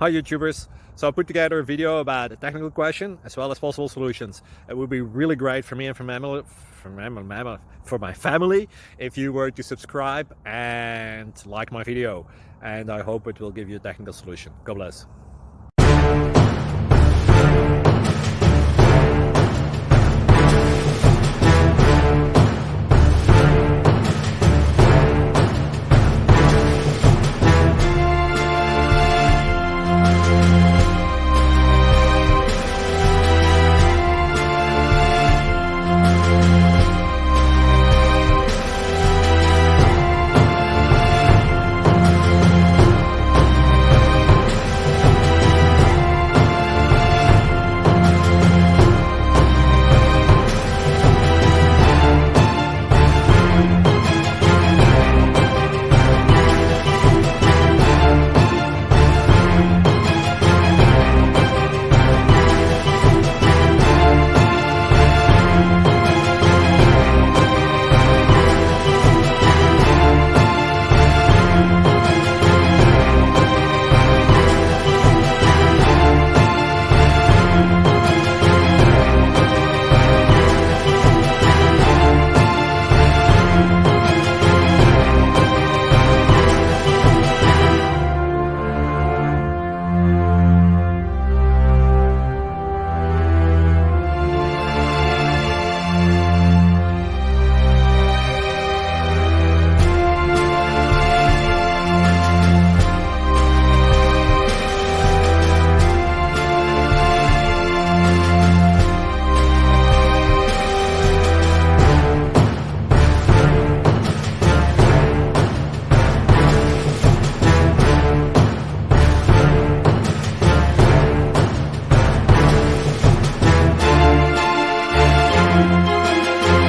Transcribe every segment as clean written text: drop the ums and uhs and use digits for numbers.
Hi YouTubers! So I put together a video about a technical question as well as possible solutions. It would be really great for me and for my family if you were to subscribe and like my video, and I hope it will give you a technical solution. God bless.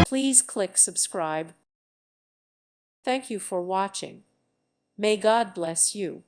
Please click subscribe. Thank you for watching. May God bless you.